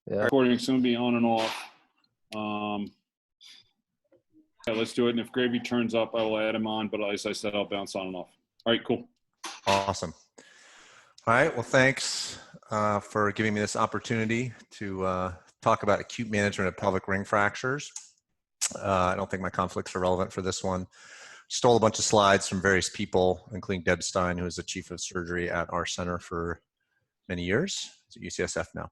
Yeah. Recording's going to be on and off. Yeah, let's do it. And if Gravy turns up, I will add him on. But as I said, I'll bounce on and off. All right, cool. Awesome. All right. Well, thanks for giving me this opportunity to talk about acute management of pelvic ring fractures. I don't think my conflicts are relevant for this one. Stole a bunch of slides from various people, including Deb Stein, who is the chief of surgery at our center for many years. It's at UCSF now.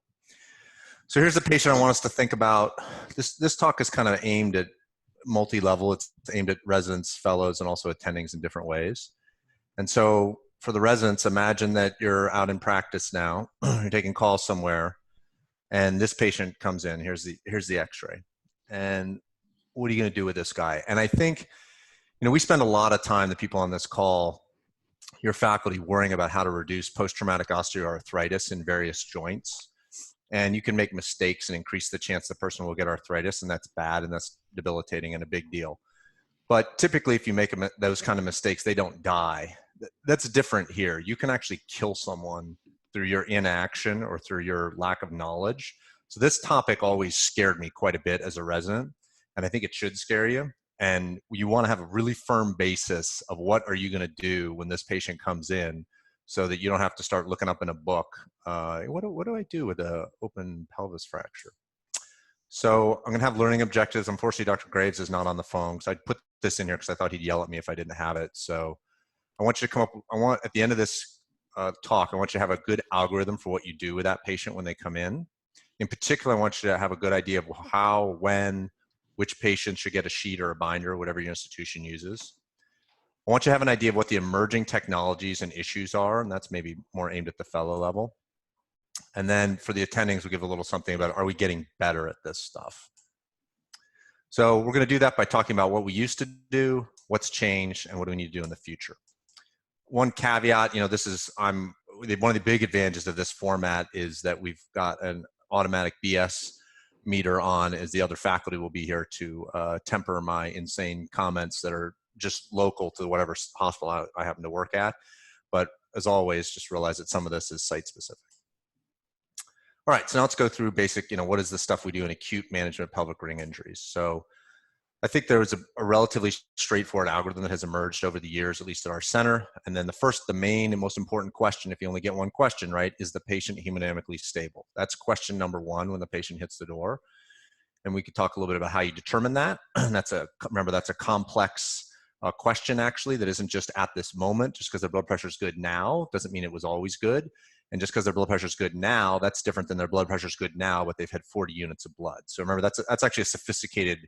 So here's the patient I want us to think about. This talk is kind of aimed at multi-level. It's aimed at residents, fellows, and also attendings in different ways. And so for the residents, imagine that you're out in practice now. You're taking calls somewhere, and this patient comes in. Here's the X-ray, and what are you going to do with this guy? And I think, we spend a lot of time, the people on this call, your faculty, worrying about how to reduce post-traumatic osteoarthritis in various joints. And you can make mistakes and increase the chance the person will get arthritis, and that's bad and that's debilitating and a big deal. But typically, if you make those kind of mistakes, they don't die. That's different here. You can actually kill someone through your inaction or through your lack of knowledge. So this topic always scared me quite a bit as a resident, and I think it should scare you. And you want to have a really firm basis of what are you going to do when this patient comes in, so that you don't have to start looking up in a book, what do I do with an open pelvis fracture? So I'm going to have learning objectives. Unfortunately, Dr. Graves is not on the phone, so I put this in here because I thought he'd yell at me if I didn't have it. So I want you to come up, at the end of this talk, I want you to have a good algorithm for what you do with that patient when they come in. In particular, I want you to have a good idea of how, when, which patient should get a sheet or a binder, whatever your institution uses. I want you to have an idea of what the emerging technologies and issues are, and that's maybe more aimed at the fellow level. And then for the attendings, we'll give a little something about, are we getting better at this stuff? So we're going to do that by talking about what we used to do, what's changed, and what do we need to do in the future. One caveat, this is, one of the big advantages of this format is that we've got an automatic BS meter on, as the other faculty will be here to temper my insane comments that are just local to whatever hospital I happen to work at. But as always, just realize that some of this is site specific. All right, so now let's go through basic, what is the stuff we do in acute management of pelvic ring injuries. So I think there was a relatively straightforward algorithm that has emerged over the years, at least at our center. And then the main and most important question, if you only get one question, right, is the patient hemodynamically stable? That's question number one when the patient hits the door. And we could talk a little bit about how you determine that. Remember, that's a complex question, actually, that isn't just at this moment. Just because their blood pressure is good now doesn't mean it was always good. And just because their blood pressure is good now, that's different than their blood pressure is good now, but they've had 40 units of blood. So remember, that's actually a sophisticated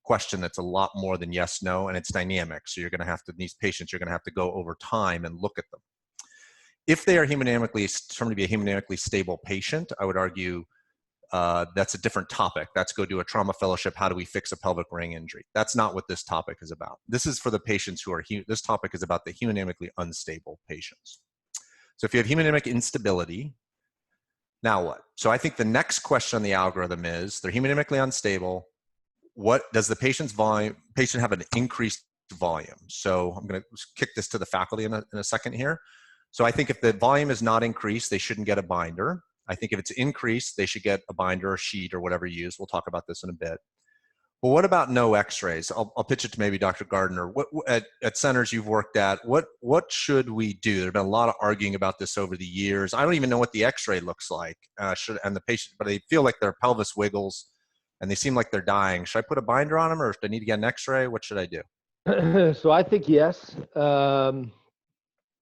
question that's a lot more than yes, no, and it's dynamic. So you're going to have to, these patients, you're going to have to go over time and look at them. If they are determined to be a hemodynamically stable patient, I would argue that's a different topic. That's go do a trauma fellowship. How do we fix a pelvic ring injury? That's not what this topic is about. This is for the patients who are, this topic is about the hemodynamically unstable patients. So if you have hemodynamic instability, now what? So I think the next question on the algorithm is, they're hemodynamically unstable. What does the patient have an increased volume? So I'm going to kick this to the faculty in a second here. So I think if the volume is not increased, they shouldn't get a binder. I think if it's increased, they should get a binder or sheet or whatever you use. We'll talk about this in a bit. Well, what about no x-rays? I'll pitch it to maybe Dr. Gardner. At centers you've worked at, what should we do? There's been a lot of arguing about this over the years. I don't even know what the x-ray looks like, and the patient, but they feel like their pelvis wiggles and they seem like they're dying. Should I put a binder on them, or do I need to get an x-ray? What should I do? So I think yes.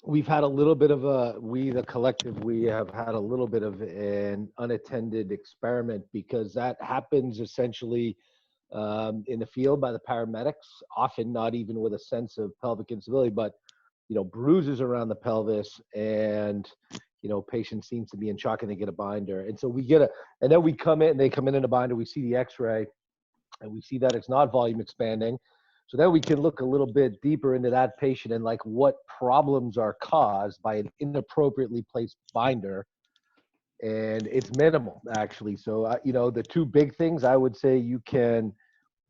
We've had a little bit of the collective, we have had a little bit of an unattended experiment, because that happens essentially in the field by the paramedics, often not even with a sense of pelvic instability, but, bruises around the pelvis, and, patient seems to be in shock and they get a binder. And so and then we come in, they come in a binder, we see the x-ray and we see that it's not volume expanding. So then we can look a little bit deeper into that patient and what problems are caused by an inappropriately placed binder. And it's minimal, actually. So, the two big things, I would say you can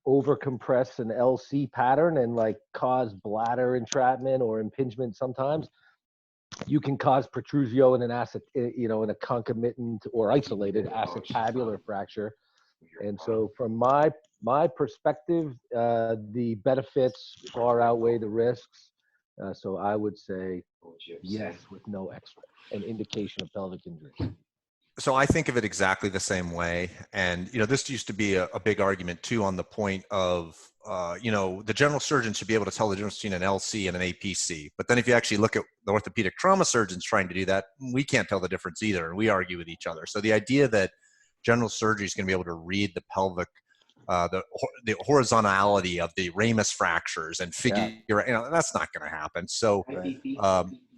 overcompress an LC pattern and cause bladder entrapment or impingement sometimes. you can cause protrusio in an in a concomitant or isolated acetabular fracture. And so from my perspective, the benefits far outweigh the risks. So I would say yes, with no extra, an indication of pelvic injury. So I think of it exactly the same way. And, this used to be a big argument too, on the point of, the general surgeon should be able to tell the difference between an LC and an APC. But then if you actually look at the orthopedic trauma surgeons trying to do that, we can't tell the difference either. And we argue with each other. So the idea that general surgery is going to be able to read the pelvic, the horizontality of the ramus fractures and figure, that's not going to happen. So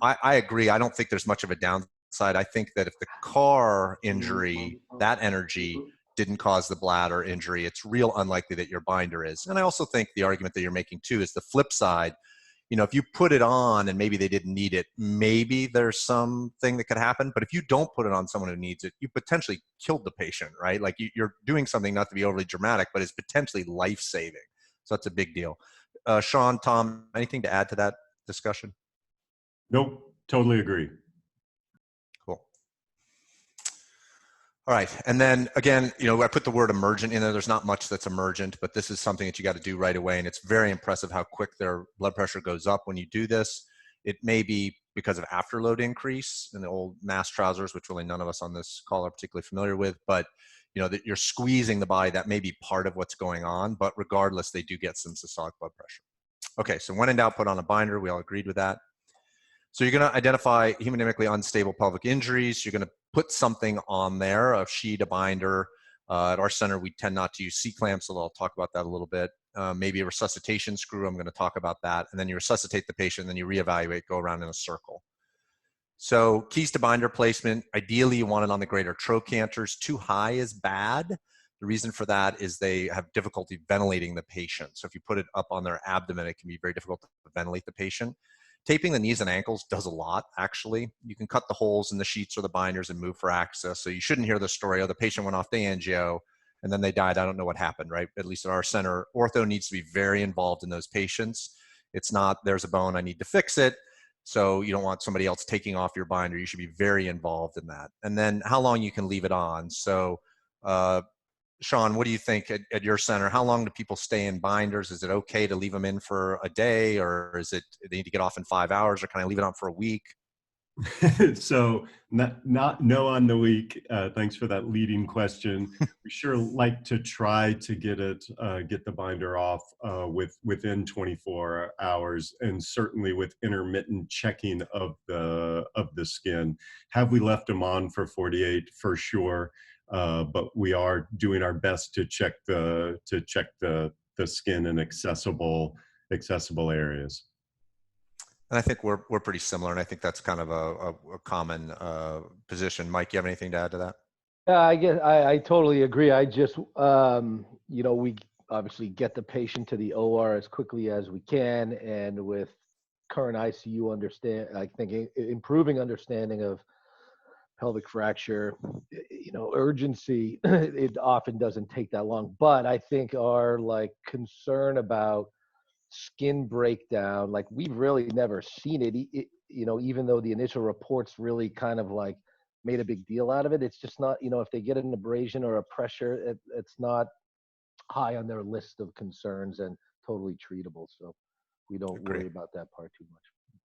I agree. I don't think there's much of a downside. I think that if the car injury, that energy didn't cause the bladder injury, it's real unlikely that your binder is. And I also think the argument that you're making too is the flip side. If you put it on and maybe they didn't need it, maybe there's something that could happen. But if you don't put it on someone who needs it, you potentially killed the patient, right? Like you're doing something, not to be overly dramatic, but it's potentially life-saving. So that's a big deal. Sean, Tom, anything to add to that discussion? Nope, totally agree. Cool. All right. And then again, I put the word emergent in there. There's not much that's emergent, but this is something that you got to do right away. And it's very impressive how quick their blood pressure goes up when you do this. It may be because of afterload increase in the old mass trousers, which really none of us on this call are particularly familiar with, but that you're squeezing the body, that may be part of what's going on, but regardless, they do get some systolic blood pressure. Okay. So when in doubt, put on a binder. We all agreed with that. So you're going to identify hemodynamically unstable pelvic injuries. You're going to put something on there, a sheet, a binder. At our center, we tend not to use C-clamps, although I'll talk about that a little bit. Maybe a resuscitation screw. I'm going to talk about that. And then you resuscitate the patient, and then you reevaluate, go around in a circle. So keys to binder placement. Ideally, you want it on the greater trochanters. Too high is bad. The reason for that is they have difficulty ventilating the patient. So if you put it up on their abdomen, it can be very difficult to ventilate the patient. Taping the knees and ankles does a lot, actually. You can cut the holes in the sheets or the binders and move for access. So you shouldn't hear the story, the patient went off to angio and then they died. I don't know what happened, right? At least at our center, ortho needs to be very involved in those patients. It's not, there's a bone, I need to fix it. So you don't want somebody else taking off your binder. You should be very involved in that. And then how long you can leave it on. So Sean, what do you think at your center? How long do people stay in binders? Is it okay to leave them in for a day, or is it they need to get off in 5 hours, or can I leave it on for a week? So no on the week. Thanks for that leading question. We sure like to try to get the binder off within 24 hours, and certainly with intermittent checking of the skin. Have we left them on for 48? For sure. But we are doing our best to check the skin in accessible areas. And I think we're pretty similar, and I think that's kind of a common position. Mike, you have anything to add to that? Yeah, I guess I totally agree. I just we obviously get the patient to the OR as quickly as we can, and with current ICU I think improving understanding of pelvic fracture, urgency, it often doesn't take that long. But I think our concern about skin breakdown, we've really never seen it, even though the initial reports really kind of made a big deal out of it. It's just not, if they get an abrasion or a pressure, it's not high on their list of concerns and totally treatable. So we don't worry about that part too much.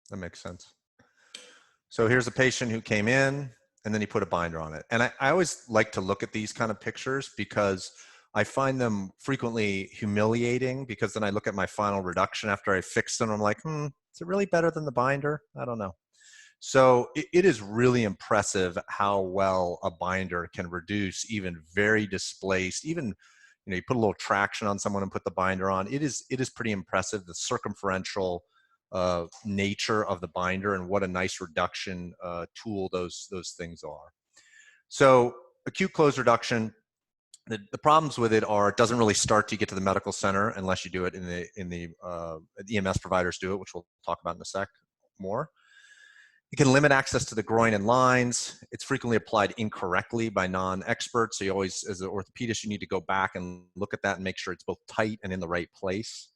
That makes sense. So here's a patient who came in, and then he put a binder on it. And I always like to look at these kind of pictures because I find them frequently humiliating, because then I look at my final reduction after I fixed them. I'm like, is it really better than the binder? I don't know. So it is really impressive how well a binder can reduce even very displaced, even, you put a little traction on someone and put the binder on. It is pretty impressive, the circumferential nature of the binder, and what a nice reduction tool those things are. So acute close reduction, the problems with it are it doesn't really start to get to the medical center unless you do it in the EMS providers do it, which we'll talk about in a sec more. It can limit access to the groin and lines. It's frequently applied incorrectly by non-experts. So you always, as an orthopedist, you need to go back and look at that and make sure it's both tight and in the right place.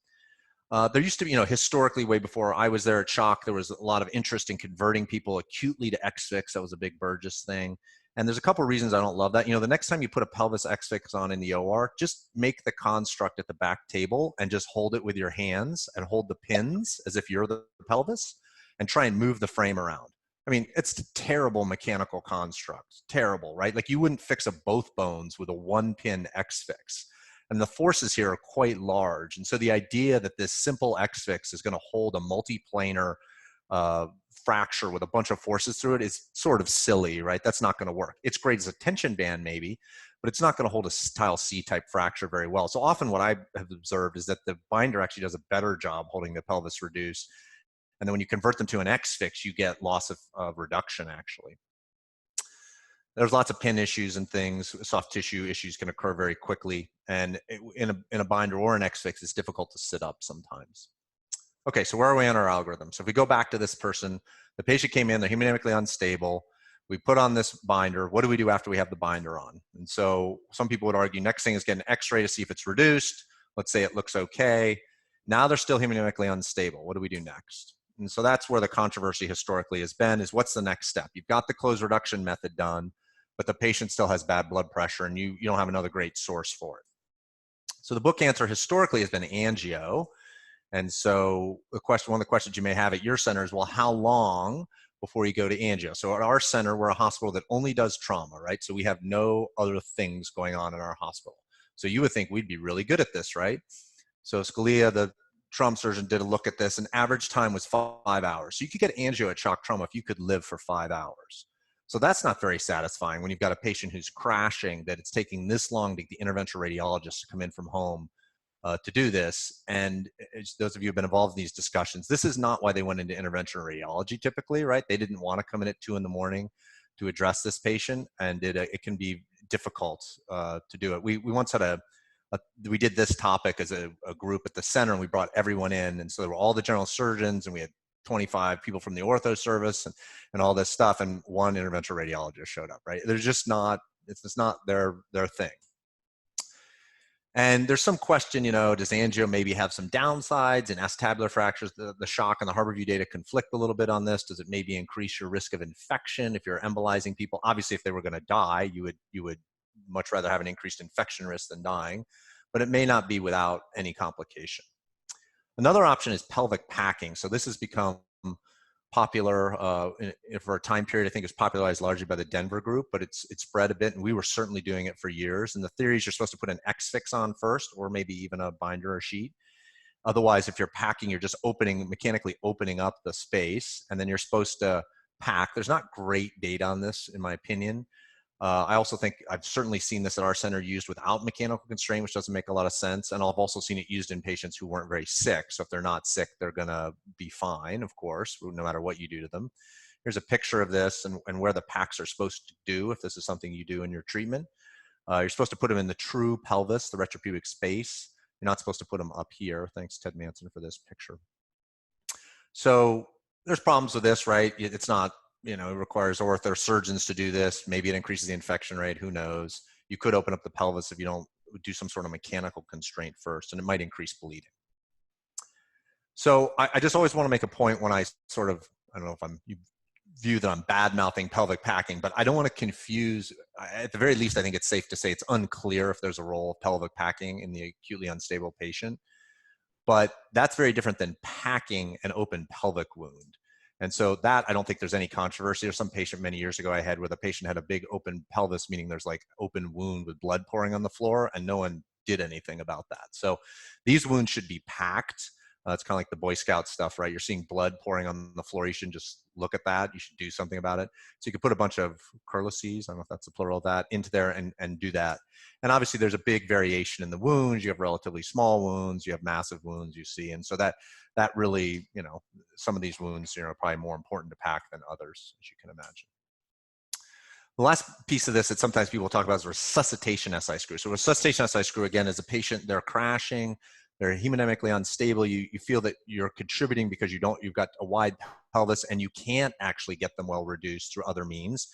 There used to be, historically, way before I was there at Shock, there was a lot of interest in converting people acutely to Exfix. That was a big Burgess thing. And there's a couple of reasons I don't love that. The next time you put a pelvis Exfix on in the OR, just make the construct at the back table and just hold it with your hands and hold the pins as if you're the pelvis and try and move the frame around. I mean, it's a terrible mechanical construct. Terrible, right? Like you wouldn't fix a both bones with a 1-pin Exfix. And the forces here are quite large. And so the idea that this simple Exfix is going to hold a multiplanar fracture with a bunch of forces through it is sort of silly, right? That's not going to work. It's great as a tension band maybe, but it's not going to hold a style C type fracture very well. So often what I have observed is that the binder actually does a better job holding the pelvis reduced. And then when you convert them to an Exfix, you get loss of reduction actually. There's lots of pin issues and things. Soft tissue issues can occur very quickly. And in a binder or an Exfix, it's difficult to sit up sometimes. Okay, so where are we on our algorithm? So if we go back to this person, the patient came in, they're hemodynamically unstable. We put on this binder. What do we do after we have the binder on? And so some people would argue next thing is get an X-ray to see if it's reduced. Let's say it looks okay. Now they're still hemodynamically unstable. What do we do next? And so that's where the controversy historically has been, is what's the next step? You've got the closed reduction method done, but the patient still has bad blood pressure and you don't have another great source for it. So the book answer historically has been angio. And so one of the questions you may have at your center is, well, how long before you go to angio? So at our center, we're a hospital that only does trauma, right? So we have no other things going on in our hospital. So you would think we'd be really good at this, right? So Scalia, the trauma surgeon, did a look at this, and average time was 5 hours. So you could get angio at Shock Trauma if you could live for 5 hours. So that's not very satisfying when you've got a patient who's crashing, that it's taking this long to get the interventional radiologist to come in from home to do this. And those of you who have been involved in these discussions, this is not why they went into interventional radiology typically, right? They didn't want to come in at 2 in the morning to address this patient, and it can be difficult to do it. We once had we did this topic as a group at the center, and we brought everyone in. And so there were all the general surgeons, and we had 25 people from the ortho service and all this stuff, and one interventional radiologist showed up, right? They're just not, it's just not their thing. And there's some question, does angio maybe have some downsides in acetabular fractures? The Shock and the Harborview data conflict a little bit on this. Does it maybe increase your risk of infection if you're embolizing people? Obviously, if they were going to die, you would much rather have an increased infection risk than dying, but it may not be without any complication. Another option is pelvic packing. So this has become popular for a time period. I think it's popularized largely by the Denver group, but it's spread a bit, and we were certainly doing it for years. And the theory is you're supposed to put an Exfix on first, or maybe even a binder or sheet. Otherwise, if you're packing, you're just mechanically opening up the space, and then you're supposed to pack. There's not great data on this, in my opinion. I also think I've certainly seen this at our center used without mechanical constraint, which doesn't make a lot of sense. And I've also seen it used in patients who weren't very sick. So if they're not sick, they're going to be fine, of course, no matter what you do to them. Here's a picture of this and where the packs are supposed to do if this is something you do in your treatment. You're supposed to put them in the true pelvis, the retropubic space. You're not supposed to put them up here. Thanks, Ted Manson, for this picture. So there's problems with this, right? It's not, it requires ortho surgeons to do this. Maybe it increases the infection rate. Who knows? You could open up the pelvis if you don't do some sort of mechanical constraint first, and it might increase bleeding. So I just always want to make a point when I sort of, I don't know if you view that I'm bad-mouthing pelvic packing, but I don't want to confuse. At the very least, I think it's safe to say it's unclear if there's a role of pelvic packing in the acutely unstable patient. But that's very different than packing an open pelvic wound. And so that, I don't think there's any controversy. There's some patient many years ago I had where the patient had a big open pelvis, meaning there's like open wound with blood pouring on the floor, and no one did anything about that. So these wounds should be packed. It's kind of like the Boy Scout stuff, right? You're seeing blood pouring on the floor. You shouldn't just look at that. You should do something about it. So you could put a bunch of curlices, I don't know if that's the plural of that, into there and do that. And obviously there's a big variation in the wounds. You have relatively small wounds, you have massive wounds, you see. And so that really, some of these wounds, are probably more important to pack than others, as you can imagine. The last piece of this that sometimes people talk about is resuscitation SI screw. So resuscitation SI screw, again, is a patient, they're crashing, they're hemodynamically unstable. You feel that you're contributing because you've got a wide pelvis and you can't actually get them well reduced through other means.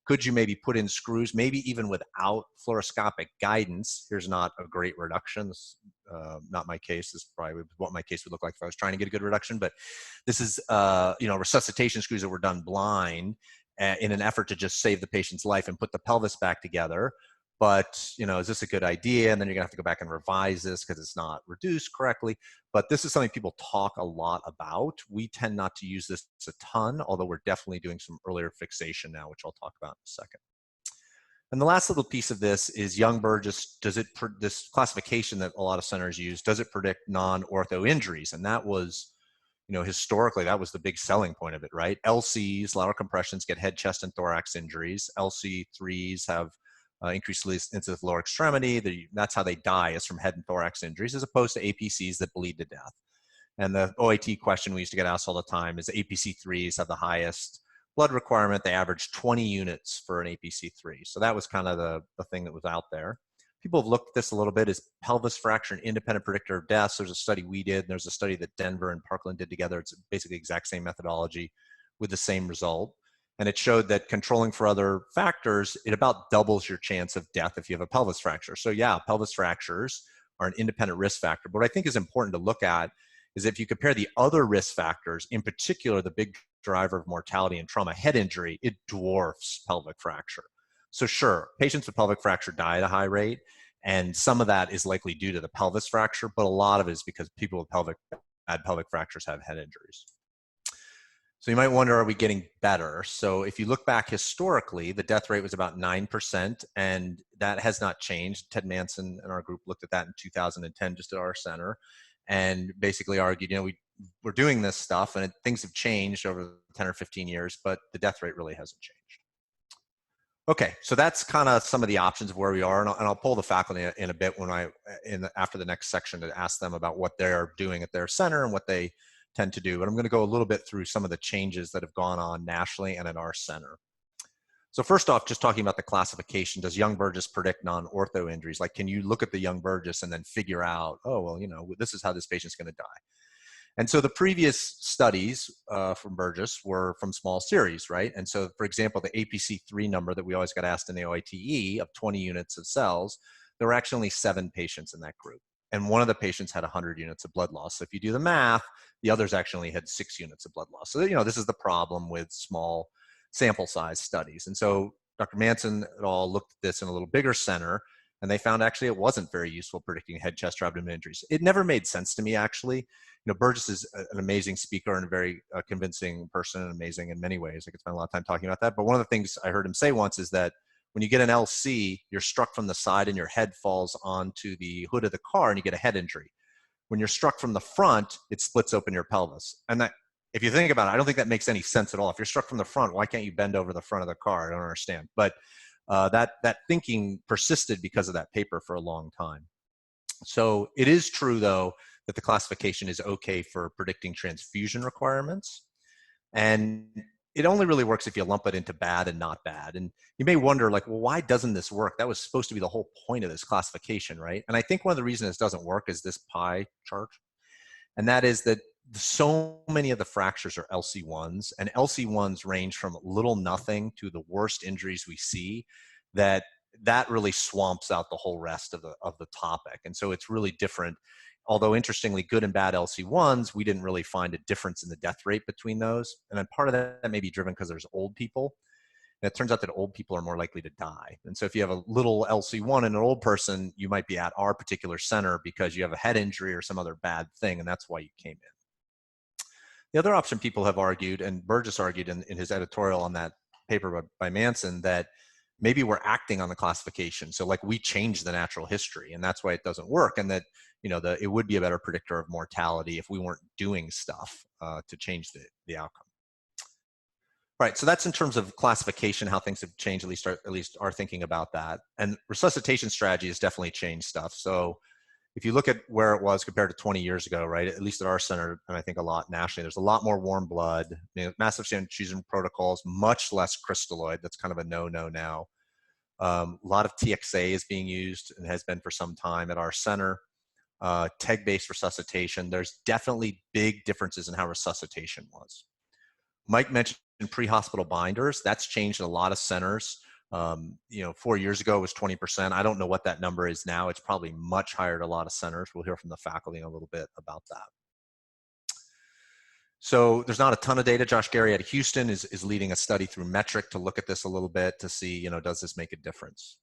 Could you maybe put in screws, maybe even without fluoroscopic guidance? Here's not a great reduction. This, not my case. This is probably what my case would look like if I was trying to get a good reduction. But this is, resuscitation screws that were done blind in an effort to just save the patient's life and put the pelvis back together. But, is this a good idea? And then you're gonna have to go back and revise this because it's not reduced correctly. But this is something people talk a lot about. We tend not to use this a ton, although we're definitely doing some earlier fixation now, which I'll talk about in a second. And the last little piece of this is Young-Burgess. This classification that a lot of centers use, does it predict non-ortho injuries? And that was, historically, that was the big selling point of it, right? LCs, lateral compressions, get head, chest, and thorax injuries. LC3s have increased incidence of lower extremity. That's how they die, is from head and thorax injuries, as opposed to APCs that bleed to death. And the OIT question we used to get asked all the time is APC3s have the highest blood requirement. They average 20 units for an APC3. So that was kind of the thing that was out there. People have looked at this a little bit. Is pelvis fracture an independent predictor of deaths? There's a study we did, and there's a study that Denver and Parkland did together. It's basically the exact same methodology with the same result. And it showed that controlling for other factors, it about doubles your chance of death if you have a pelvis fracture. So yeah, pelvis fractures are an independent risk factor. But what I think is important to look at is if you compare the other risk factors, in particular, the big driver of mortality and trauma, head injury, it dwarfs pelvic fracture. So sure, patients with pelvic fracture die at a high rate, and some of that is likely due to the pelvis fracture, but a lot of it is because people with bad pelvic fractures have head injuries. So you might wonder, are we getting better? So if you look back historically, the death rate was about 9%, and that has not changed. Ted Manson and our group looked at that in 2010, just at our center, and basically argued, we're doing this stuff, and things have changed over 10 or 15 years, but the death rate really hasn't changed. Okay, so that's kind of some of the options of where we are, and I'll pull the faculty in a bit after the next section to ask them about what they're doing at their center and what they tend to do. But I'm going to go a little bit through some of the changes that have gone on nationally and at our center. So first off, just talking about the classification, does Young-Burgess predict non-ortho injuries? Like, can you look at the Young-Burgess and then figure out, oh, well, this is how this patient's going to die? And so the previous studies from Burgess were from small series, right? And so, for example, the APC3 number that we always got asked in the OITE of 20 units of cells, there were actually only 7 patients in that group. And one of the patients had 100 units of blood loss. So if you do the math, the others actually had 6 units of blood loss. So, this is the problem with small sample size studies. And so Dr. Manson et al. Looked at this in a little bigger center, and they found actually it wasn't very useful predicting head, chest, or abdomen injuries. It never made sense to me, actually. Burgess is an amazing speaker and a very convincing person, and amazing in many ways. I could spend a lot of time talking about that. But one of the things I heard him say once is that when you get an LC, you're struck from the side and your head falls onto the hood of the car and you get a head injury. When you're struck from the front, it splits open your pelvis. And that, if you think about it, I don't think that makes any sense at all. If you're struck from the front, why can't you bend over the front of the car? I don't understand. But that thinking persisted because of that paper for a long time. So it is true, though, that the classification is okay for predicting transfusion requirements. And it only really works if you lump it into bad and not bad. And you may wonder, like, well, why doesn't this work? That was supposed to be the whole point of this classification, right? And I think one of the reasons this doesn't work is this pie chart. And that is that so many of the fractures are LC1s, and LC1s range from little nothing to the worst injuries we see, that really swamps out the whole rest of the topic. And so it's really different. Although interestingly, good and bad LC1s, we didn't really find a difference in the death rate between those. And then part of that may be driven because there's old people. And it turns out that old people are more likely to die. And so if you have a little LC1 in an old person, you might be at our particular center because you have a head injury or some other bad thing, and that's why you came in. The other option people have argued, and Burgess argued in his editorial on that paper by Manson, that maybe we're acting on the classification. So like we changed the natural history, and that's why it doesn't work. And that, it would be a better predictor of mortality if we weren't doing stuff to change the outcome. All right, so that's in terms of classification, how things have changed, at least our thinking about that. And resuscitation strategy has definitely changed stuff. So if you look at where it was compared to 20 years ago, right, at least at our center, and I think a lot nationally, there's a lot more warm blood, massive transfusion protocols, much less crystalloid. That's kind of a no-no now. A lot of TXA is being used and has been for some time at our center. TEG-based resuscitation. There's definitely big differences in how resuscitation was. Mike mentioned pre-hospital binders. That's changed in a lot of centers. 4 years ago it was 20%. I don't know what that number is now. It's probably much higher at a lot of centers. We'll hear from the faculty in a little bit about that. So there's not a ton of data. Josh Gary at Houston is leading a study through Metric to look at this a little bit to see, does this make a difference?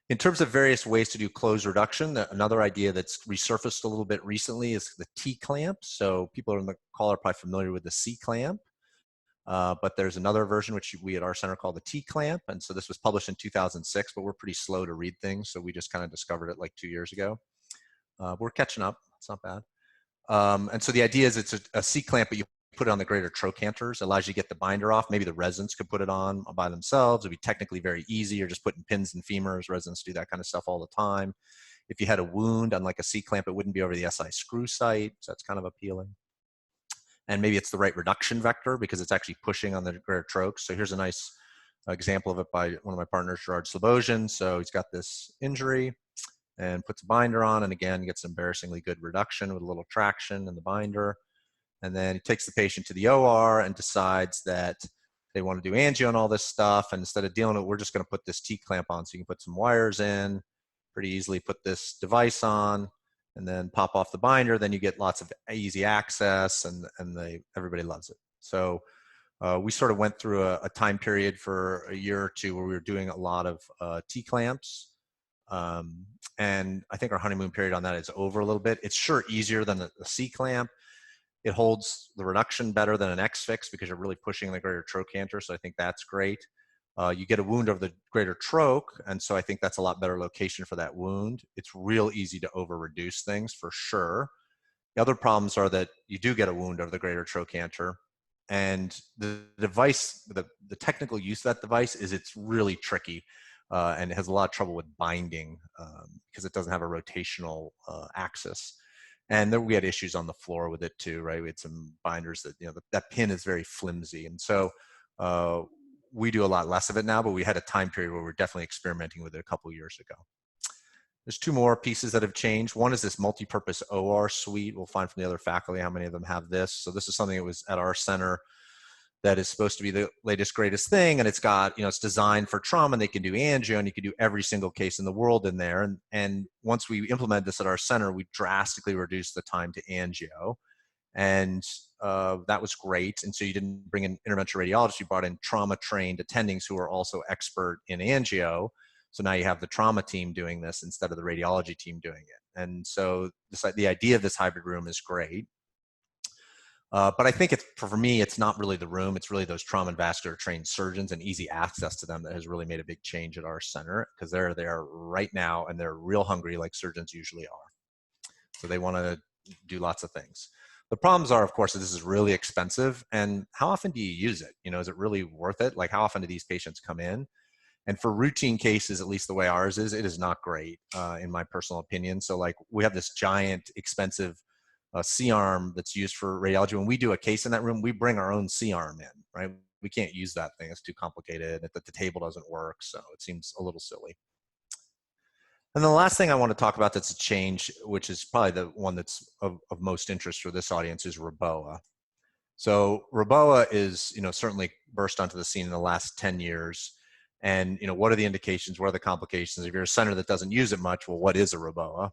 In terms of various ways to do close reduction, another idea that's resurfaced a little bit recently is the T-clamp. So people on the call are probably familiar with the C-clamp, but there's another version which we at our center call the T-clamp. And so this was published in 2006, but we're pretty slow to read things. So we just kind of discovered it like 2 years ago. We're catching up. It's not bad. And so the idea is it's a C-clamp, but you put it on the greater trochanters, allows you to get the binder off. Maybe the residents could put it on by themselves. It'd be technically very easy. You're just putting pins and femurs. Residents do that kind of stuff all the time. If you had a wound on like a C-clamp, it wouldn't be over the SI screw site. So that's kind of appealing. And maybe it's the right reduction vector because it's actually pushing on the greater troch. So here's a nice example of it by one of my partners, Gerard Slobosian. So he's got this injury and puts a binder on, and again, gets embarrassingly good reduction with a little traction in the binder. And then he takes the patient to the OR and decides that they want to do angio and all this stuff. And instead of dealing with it, we're just going to put this T-clamp on. So you can put some wires in, pretty easily put this device on, and then pop off the binder. Then you get lots of easy access, and everybody loves it. So we sort of went through a time period for a year or two where we were doing a lot of T-clamps. And I think our honeymoon period on that is over a little bit. It's sure easier than a C-clamp. It holds the reduction better than an Exfix because you're really pushing the greater trochanter. So I think that's great. You get a wound over the greater troch, and so I think that's a lot better location for that wound. It's real easy to over-reduce things for sure. The other problems are that you do get a wound over the greater trochanter, and the device, the technical use of that device is it's really tricky. And it has a lot of trouble with binding because it doesn't have a rotational axis. And then we had issues on the floor with it too, right? We had some binders that, that pin is very flimsy. And so we do a lot less of it now, but we had a time period where we're definitely experimenting with it a couple years ago. There's two more pieces that have changed. One is this multi-purpose OR suite. We'll find from the other faculty how many of them have this. So this is something that was at our center that is supposed to be the latest, greatest thing. And it's got, it's designed for trauma, and they can do angio, and you can do every single case in the world in there. And once we implemented this at our center, we drastically reduced the time to angio. And that was great. And so you didn't bring in interventional radiologists, you brought in trauma-trained attendings who are also expert in angio. So now you have the trauma team doing this instead of the radiology team doing it. And so the idea of this hybrid room is great. But I think for me, it's not really the room. It's really those trauma and vascular trained surgeons and easy access to them that has really made a big change at our center, because they're there right now and they're real hungry like surgeons usually are. So they want to do lots of things. The problems are, of course, that this is really expensive. And how often do you use it? Is it really worth it? Like, how often do these patients come in? And for routine cases, at least the way ours is, it is not great, in my personal opinion. So like, we have this giant, expensive C-arm that's used for radiology. When we do a case in that room, we bring our own C-arm in, right? We can't use that thing. It's too complicated. The table doesn't work, so it seems a little silly. And the last thing I want to talk about that's a change, which is probably the one that's of most interest for this audience, is REBOA. So REBOA is, certainly burst onto the scene in the last 10 years. And, what are the indications? What are the complications? If you're a center that doesn't use it much, well, what is a REBOA?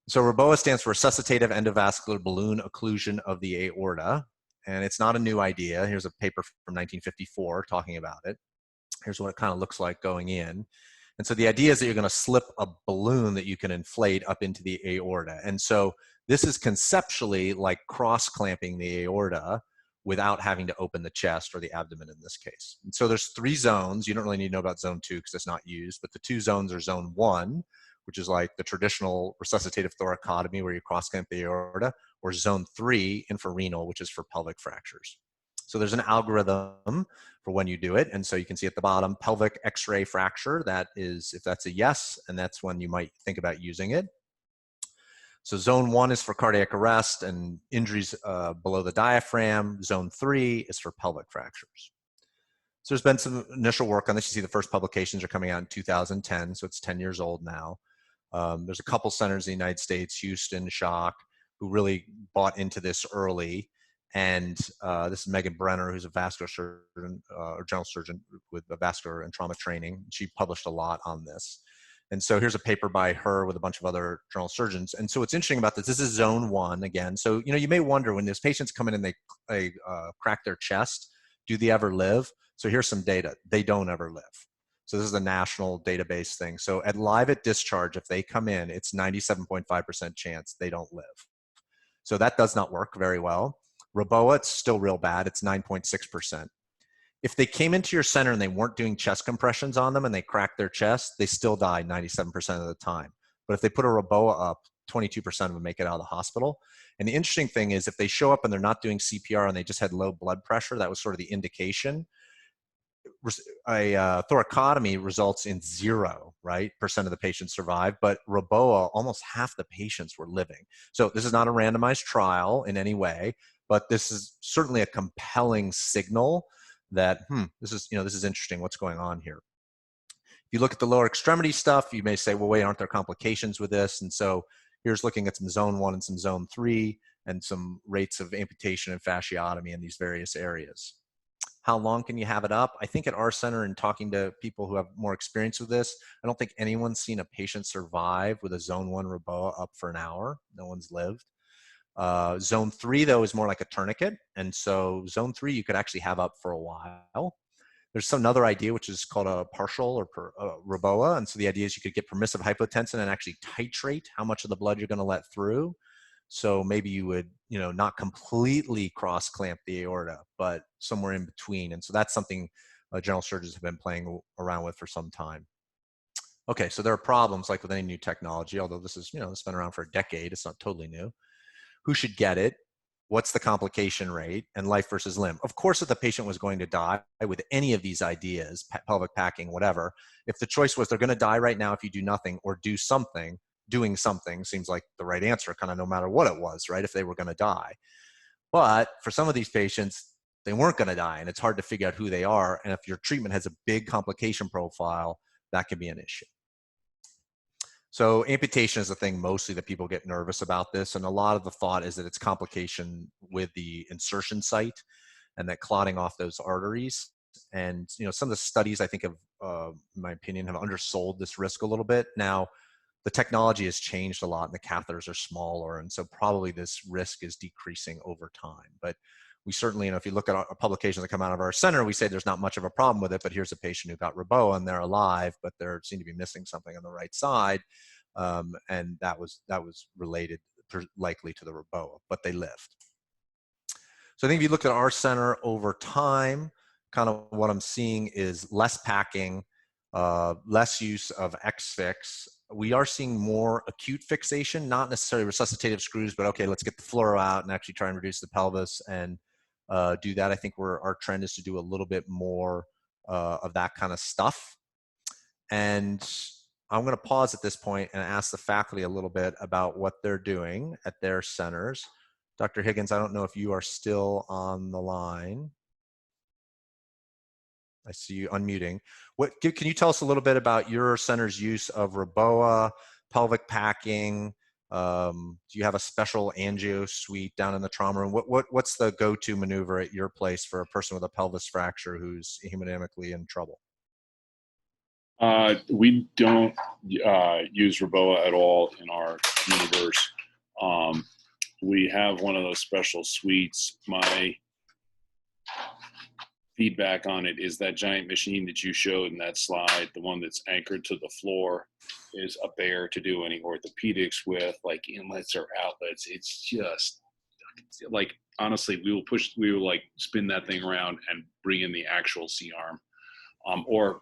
So REBOA stands for resuscitative endovascular balloon occlusion of the aorta. And it's not a new idea. Here's a paper from 1954 talking about it. Here's what it kind of looks like going in. And so the idea is that you're going to slip a balloon that you can inflate up into the aorta. And so this is conceptually like cross-clamping the aorta without having to open the chest or the abdomen in this case. And so there's 3 zones. You don't really need to know about zone 2 because it's not used, but the 2 zones are zone 1, which is like the traditional resuscitative thoracotomy where you cross-clamp the aorta, or zone 3, infrarenal, which is for pelvic fractures. So there's an algorithm for when you do it. And so you can see at the bottom, pelvic X-ray fracture. That is, if that's a yes, and that's when you might think about using it. So zone 1 is for cardiac arrest and injuries below the diaphragm. Zone 3 is for pelvic fractures. So there's been some initial work on this. You see the first publications are coming out in 2010, so it's 10 years old now. There's a couple centers in the United States, Houston, Shock, who really bought into this early. And this is Megan Brenner, who's a vascular surgeon or general surgeon with the vascular and trauma training. She published a lot on this. And so here's a paper by her with a bunch of other general surgeons. And so what's interesting about this is zone 1 again. So, you know, you may wonder when these patients come in and they crack their chest, do they ever live? So here's some data. They don't ever live. So this is a national database thing. So at discharge, if they come in, it's 97.5% chance they don't live. So that does not work very well. Roboa, it's still real bad. It's 9.6%. If they came into your center and they weren't doing chest compressions on them and they cracked their chest, they still die 97% of the time. But if they put a Roboa up, 22% of them make it out of the hospital. And the interesting thing is if they show up and they're not doing CPR and they just had low blood pressure, that was sort of the indication. A thoracotomy results in 0%, right? Percent of the patients survive, but Roboa, almost half the patients were living. So this is not a randomized trial in any way, but this is certainly a compelling signal that, this is interesting. What's going on here? If you look at the lower extremity stuff, you may say, well, wait, aren't there complications with this? And so here's looking at some zone 1 and some zone 3 and some rates of amputation and fasciotomy in these various areas. How long can you have it up? I think at our center and talking to people who have more experience with this, I don't think anyone's seen a patient survive with a zone 1 Roboa up for an hour. No one's lived. Zone 3, though, is more like a tourniquet. And so zone 3, you could actually have up for a while. There's another idea, which is called a partial or Roboa. And so the idea is you could get permissive hypotension and actually titrate how much of the blood you're going to let through. So maybe you would, not completely cross clamp the aorta, but somewhere in between. And so that's something general surgeons have been playing around with for some time. Okay, so there are problems like with any new technology, although this is, it's been around for a decade. It's not totally new. Who should get it? What's the complication rate? And life versus limb. Of course, if the patient was going to die with any of these ideas, pelvic packing, whatever, if the choice was they're going to die right now if you do nothing or do something, doing something seems like the right answer, kind of no matter what it was, right? If they were going to die. But for some of these patients, they weren't going to die, and it's hard to figure out who they are. And if your treatment has a big complication profile, that can be an issue. So amputation is the thing mostly that people get nervous about this. And a lot of the thought is that it's complication with the insertion site and that clotting off those arteries. And, some of the studies I think have, in my opinion, have undersold this risk a little bit. Now, the technology has changed a lot and the catheters are smaller. And so probably this risk is decreasing over time. But we certainly, if you look at our publications that come out of our center, we say there's not much of a problem with it, but here's a patient who got Roboa and they're alive, but they seem to be missing something on the right side. And that was related likely to the Roboa, but they lived. So I think if you look at our center over time, kind of what I'm seeing is less packing, less use of Exfix. We are seeing more acute fixation, not necessarily resuscitative screws, but okay, let's get the fluoro out and actually try and reduce the pelvis and do that. I think our trend is to do a little bit more of that kind of stuff. And I'm going to pause at this point and ask the faculty a little bit about what they're doing at their centers. Dr. Higgins, I don't know if you are still on the line. I see you unmuting. Can you tell us a little bit about your center's use of Roboa, pelvic packing? Do you have a special angio suite down in the trauma room? What's the go-to maneuver at your place for a person with a pelvis fracture who's hemodynamically in trouble? We don't use Roboa at all in our universe. We have one of those special suites. My feedback on it is that giant machine that you showed in that slide, the one that's anchored to the floor, is a bear to do any orthopedics with, like inlets or outlets. It's just like, honestly, we will like spin that thing around and bring in the actual C-arm. Or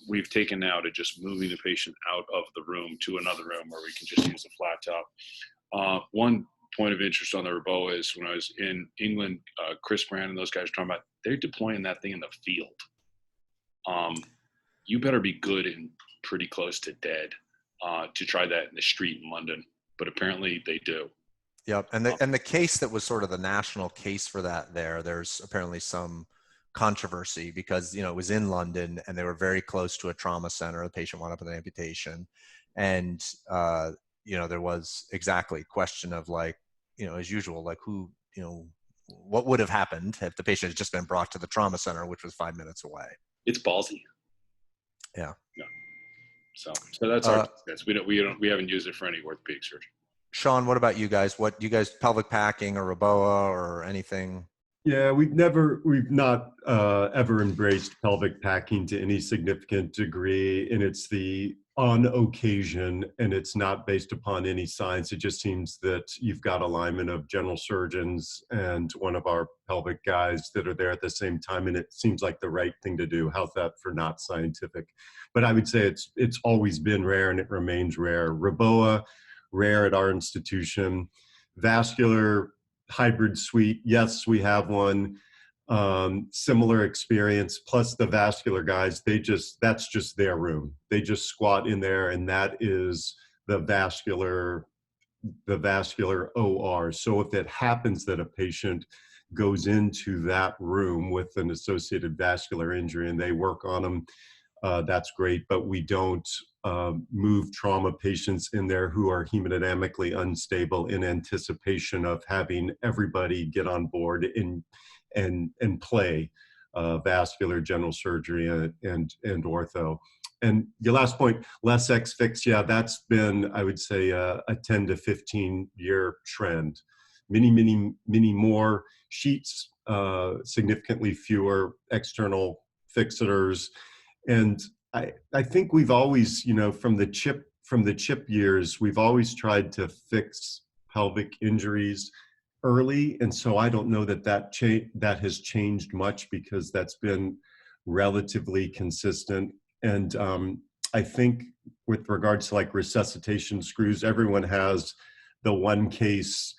we've taken now to just moving the patient out of the room to another room where we can just use a flat top. One point of interest on the Roboa is when I was in England, Chris Brand and those guys are talking about, they're deploying that thing in the field. You better be good and pretty close to dead to try that in the street in London, but apparently they do. Yep, and the case that was sort of the national case for that there's apparently some controversy because, it was in London and they were very close to a trauma center. The patient wound up with an amputation. And, there was exactly question of like, as usual, like who what would have happened if the patient had just been brought to the trauma center, which was 5 minutes away. It's ballsy. Yeah. Yeah. So that's our that's we haven't used it for any orthopedic surgery. Sean, what about you guys? What you guys, pelvic packing or REBOA or anything? Yeah, we've not ever embraced pelvic packing to any significant degree, and it's the on occasion, and it's not based upon any science. It just seems that you've got alignment of general surgeons and one of our pelvic guys that are there at the same time, and it seems like the right thing to do. How's that for not scientific? But I would say it's always been rare, and it remains rare. REBOA, rare at our institution. Vascular hybrid suite, yes, we have one. Similar experience, plus the vascular guys, that's just their room. They just squat in there, and that is the vascular OR. So if it happens that a patient goes into that room with an associated vascular injury and they work on them, that's great, but we don't move trauma patients in there who are hemodynamically unstable in anticipation of having everybody get on board and play vascular, general surgery, and ortho. And your last point, less Exfix, yeah, that's been, I would say, a 10 to 15 year trend. Many more sheets, significantly fewer external fixators. And I think we've always, from the chip years, we've always tried to fix pelvic injuries early. And so I don't know that has changed much, because that's been relatively consistent. And I think with regards to like resuscitation screws, everyone has the one case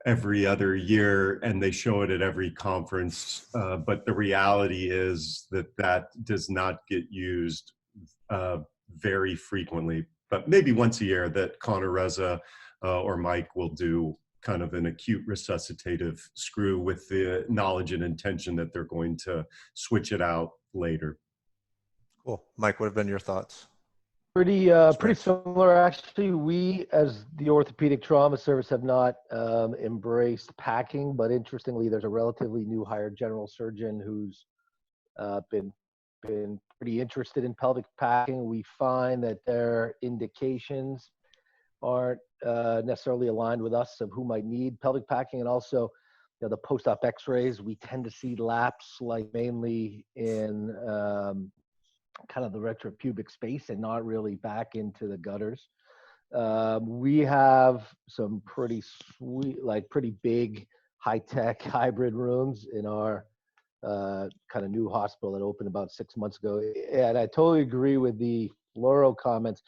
every other year and they show it at every conference, but the reality is that does not get used very frequently, but maybe once a year that Connor, Reza, or Mike will do kind of an acute resuscitative screw with the knowledge and intention that they're going to switch it out later. Cool. Mike, what have been your thoughts? Pretty similar, actually. We, as the orthopedic trauma service, have not embraced packing, but interestingly, there's a relatively new hired general surgeon who's been pretty interested in pelvic packing. We find that their indications aren't necessarily aligned with us of who might need pelvic packing, and also, the post-op X-rays, we tend to see lapse like mainly in kind of the retropubic space and not really back into the gutters. We have some pretty sweet, like pretty big high-tech hybrid rooms in our kind of new hospital that opened about 6 months ago. And I totally agree with the fluoro comments.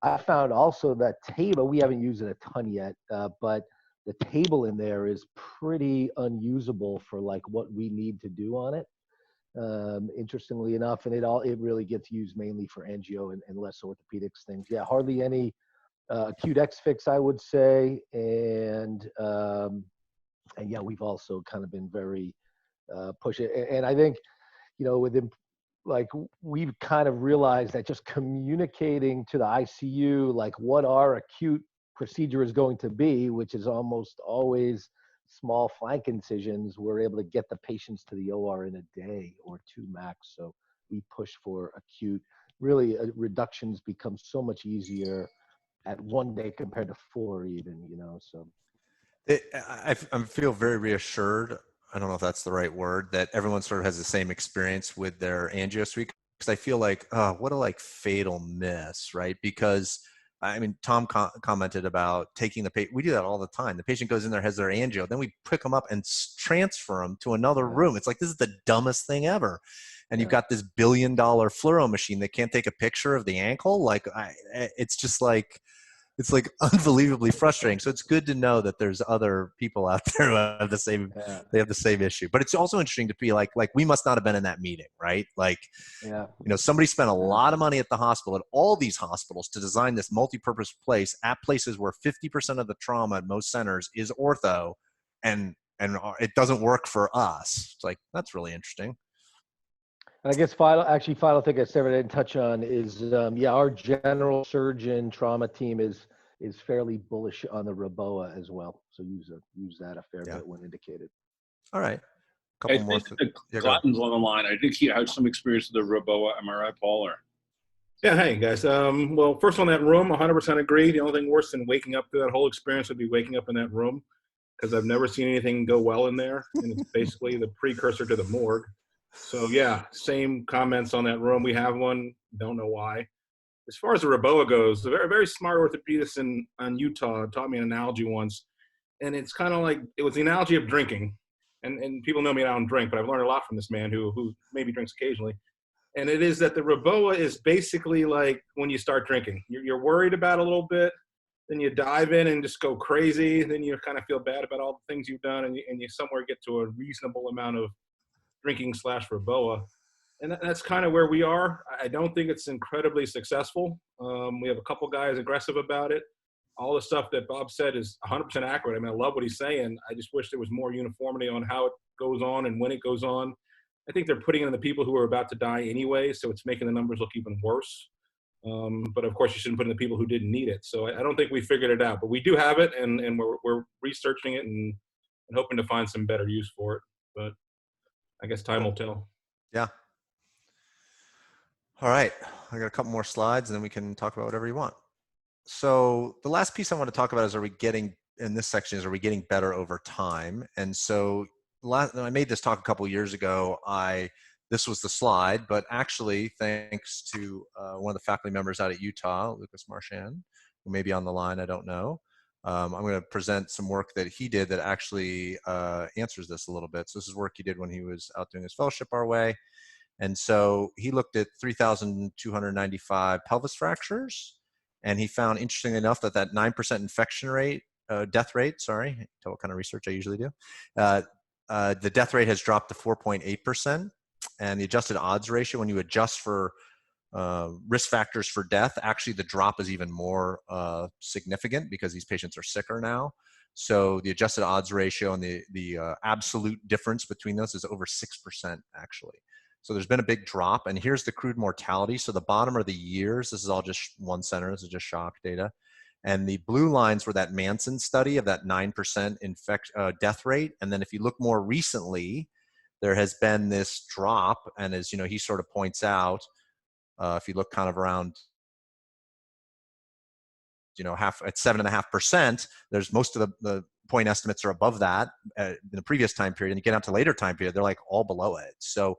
I found also that table, we haven't used it a ton yet, but the table in there is pretty unusable for like what we need to do on it. Interestingly enough, and it really gets used mainly for angio and less orthopedics things. Yeah, hardly any acute Exfix, I would say, and yeah, we've also kind of been very pushing. And I think, with them, like we've kind of realized that just communicating to the ICU like what our acute procedure is going to be, which is almost always small flank incisions, we're able to get the patients to the OR in a day or two max. So we push for acute. Really, reductions become so much easier at 1 day compared to 4 even, so. I feel very reassured. I don't know if that's the right word, that everyone sort of has the same experience with their angio suite. Because I feel like, what a fatal miss, right? Because I mean, Tom commented about taking the patient. We do that all the time. The patient goes in there, has their angio, then we pick them up and transfer them to another room. It's like, this is the dumbest thing ever. And you've got this $1 billion fluoro machine that can't take a picture of the ankle. It's just it's unbelievably frustrating. So it's good to know that there's other people out there who have the same, they have the same issue. But it's also interesting to be like we must not have been in that meeting, right? Somebody spent a lot of money at the hospital, at all these hospitals, to design this multi-purpose place at places where 50% of the trauma at most centers is ortho, and it doesn't work for us. It's like, that's really interesting. I guess final thing I said I didn't touch on is, our general surgeon trauma team is fairly bullish on the REBOA as well. So use that a fair bit when indicated. All right. A I couple more. think Yeah, go ahead. Glotton's on the line. I think he had some experience with the Roboa. Am I right, Paul? Or Yeah, hey guys. Well, first on that room, 100% agree. The only thing worse than waking up to that whole experience would be waking up in that room, because I've never seen anything go well in there, and it's basically the precursor to the morgue. So yeah, same comments on that room. We have one. Don't know why. As far as the Roboa goes, a very, very smart orthopedist in Utah taught me an analogy once, and it's kind of like, it was the analogy of drinking. And people know me, I don't drink, but I've learned a lot from this man who maybe drinks occasionally. And it is that the Roboa is basically like when you start drinking. You're worried about a little bit, then you dive in and just go crazy. Then you kind of feel bad about all the things you've done, and you somewhere get to a reasonable amount of drinking / Roboa. And that's kind of where we are. I don't think it's incredibly successful. We have a couple guys aggressive about it. All the stuff that Bob said is 100% accurate. I mean, I love what he's saying. I just wish there was more uniformity on how it goes on and when it goes on. I think they're putting in the people who are about to die anyway, so it's making the numbers look even worse. But of course, you shouldn't put in the people who didn't need it. So I don't think we figured it out, but we do have it, and we're researching it and hoping to find some better use for it. But I guess time will tell. Yeah. All right. I got a couple more slides, and then we can talk about whatever you want. So the last piece I want to talk about is, are we getting better over time? And so I made this talk a couple of years ago. This was the slide, but actually, thanks to one of the faculty members out at Utah, Lucas Marchand, who may be on the line, I don't know. I'm going to present some work that he did that actually answers this a little bit. So this is work he did when he was out doing his fellowship our way. And so he looked at 3,295 pelvis fractures, and he found, interestingly enough, that 9% infection rate, death rate, sorry, tell what kind of research I usually do. The death rate has dropped to 4.8%, and the adjusted odds ratio, when you adjust for risk factors for death, actually the drop is even more significant because these patients are sicker now. So the adjusted odds ratio and the absolute difference between those is over 6% actually. So there's been a big drop, and here's the crude mortality. So the bottom are the years. This is all just one center. This is just shock data. And the blue lines were that Manson study of that 9% death rate. And then if you look more recently, there has been this drop. And as you know, he sort of points out, if you look kind of around, at 7.5%, there's most of the point estimates are above that in the previous time period. And you get out to later time period, they're like all below it. So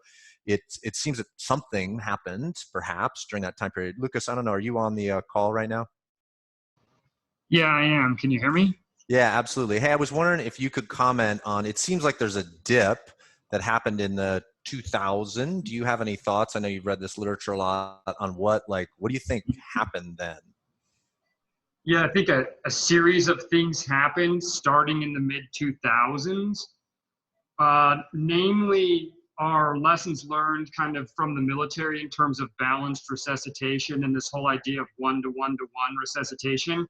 it seems that something happened perhaps during that time period. Lucas, I don't know, are you on the call right now? Yeah, I am. Can you hear me? Yeah, absolutely. Hey, I was wondering if you could comment on, it seems like there's a dip that happened in the 2000. Do you have any thoughts? I know you've read this literature a lot on what do you think happened then? Yeah, I think a series of things happened starting in the mid-2000s. Namely, our lessons learned kind of from the military in terms of balanced resuscitation and this whole idea of one-to-one-to-one resuscitation.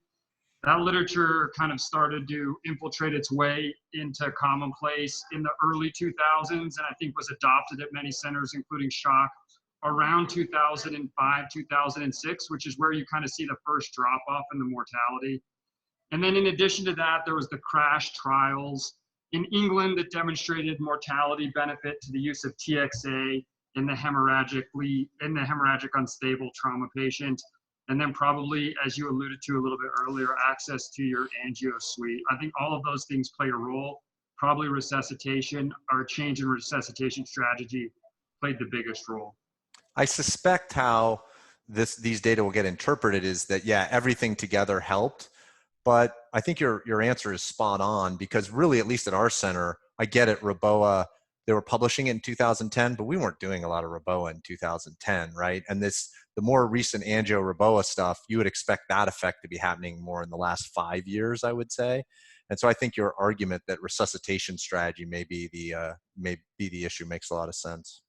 That literature kind of started to infiltrate its way into commonplace in the early 2000s, and I think was adopted at many centers, including shock, around 2005, 2006, which is where you kind of see the first drop off in the mortality. And then in addition to that, there was the crash trials in England that demonstrated mortality benefit to the use of TXA in the hemorrhagic unstable trauma patient. And then probably, as you alluded to a little bit earlier, access to your angio suite. I think all of those things play a role. Probably resuscitation, or change in resuscitation strategy played the biggest role. I suspect how these data will get interpreted is that, yeah, everything together helped. But I think your answer is spot on, because really, at least at our center, I get it, Roboa, they were publishing it in 2010, but we weren't doing a lot of Roboa in 2010, right? And the more recent angio Roboa stuff, you would expect that effect to be happening more in the last 5 years, I would say. And so I think your argument that resuscitation strategy may be the issue makes a lot of sense.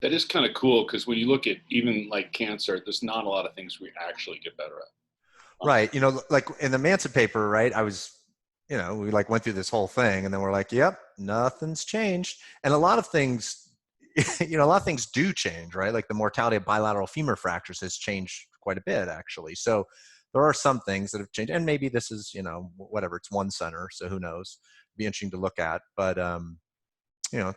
that is kind of cool, because when you look at even like cancer, there's not a lot of things we actually get better at. Right. You know, like in the Manson paper, right, we like went through this whole thing, and then we're like, yep, nothing's changed. And a lot of things, a lot of things do change, right? Like the mortality of bilateral femur fractures has changed quite a bit, actually. So there are some things that have changed, and maybe this is, you know, whatever, it's one center, so who knows. It'd be interesting to look at, but you know,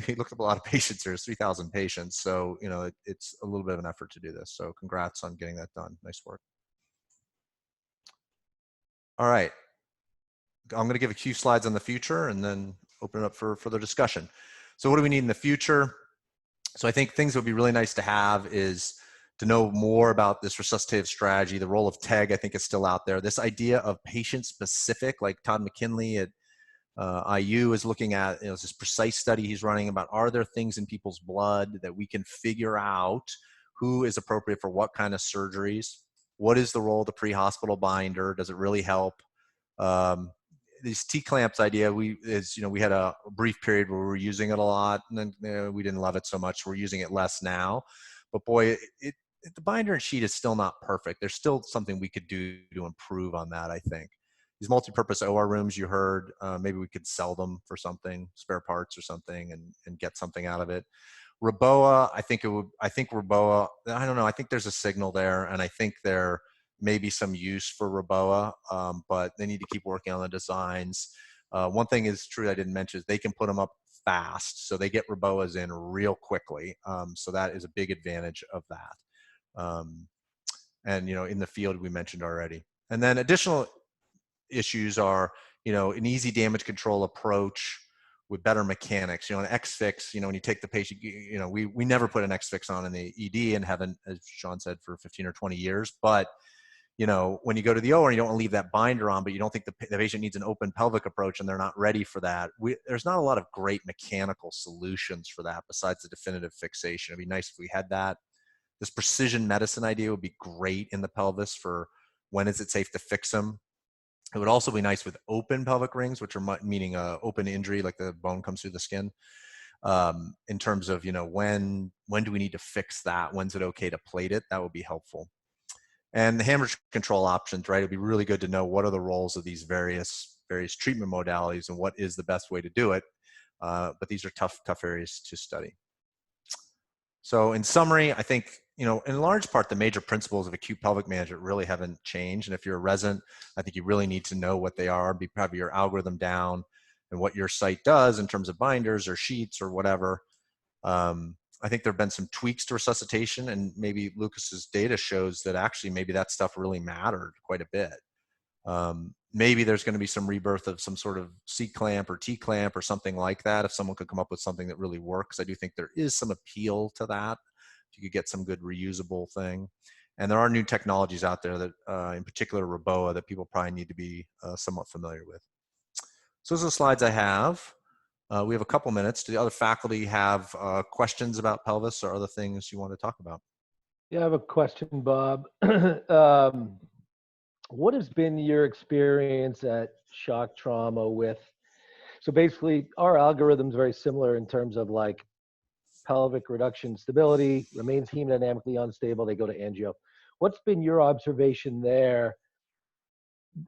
he looked up a lot of patients. There's 3,000 patients, so you know, it's a little bit of an effort to do this. So congrats on getting that done. Nice work. All right, I'm going to give a few slides on the future and then open it up for further discussion. So what do we need in the future? So I think things that would be really nice to have is to know more about this resuscitative strategy. The role of TEG, I think, is still out there. This idea of patient-specific, like Todd McKinley at IU is looking at, you know, this precise study he's running about, are there things in people's blood that we can figure out who is appropriate for what kind of surgeries? What is the role of the pre-hospital binder? Does it really help? These T-clamps idea, we had a brief period where we were using it a lot, and then we didn't love it so much. We're using it less now, but boy, the binder and sheet is still not perfect. There's still something we could do to improve on that, I think. These multi-purpose OR rooms you heard, maybe we could sell them for something, spare parts or something, and get something out of it. Reboa, I think Reboa, I don't know, I think there's a signal there, and I think there may be some use for Reboa, but they need to keep working on the designs. One thing is true I didn't mention is they can put them up fast, so they get Reboas in real quickly. So that is a big advantage of that. And you know, in the field we mentioned already. And then additional issues are, you know, an easy damage control approach with better mechanics. You know, an Exfix, you know, when you take the patient, you know, we never put an Exfix on in the ED and haven't, as Sean said, for 15 or 20 years. But, you know, when you go to the OR and you don't want to leave that binder on, but you don't think the patient needs an open pelvic approach and they're not ready for that, there's not a lot of great mechanical solutions for that besides the definitive fixation. It'd be nice if we had that. This precision medicine idea would be great in the pelvis for when is it safe to fix them. It would also be nice with open pelvic rings, which are meaning open injury, like the bone comes through the skin, in terms of, you know, when do we need to fix that? When's it okay to plate it? That would be helpful. And the hemorrhage control options, right? It'd be really good to know what are the roles of these various treatment modalities and what is the best way to do it. But these are tough areas to study. So in summary, I think, you know, in large part, the major principles of acute pelvic management really haven't changed. And if you're a resident, I think you really need to know what they are, have your algorithm down and what your site does in terms of binders or sheets or whatever. I think there have been some tweaks to resuscitation, and maybe Lucas's data shows that actually maybe that stuff really mattered quite a bit. Maybe there's going to be some rebirth of some sort of C-clamp or T-clamp or something like that, if someone could come up with something that really works. I do think there is some appeal to that, if you could get some good reusable thing. And there are new technologies out there that, in particular Reboa, that people probably need to be somewhat familiar with. So those are the slides I have. We have a couple minutes. Do the other faculty have questions about pelvis or other things you want to talk about? Yeah, I have a question, Bob. What has been your experience at shock trauma with, so basically our algorithm is very similar in terms of like pelvic reduction stability, remains hemodynamically unstable, they go to angio. What's been your observation there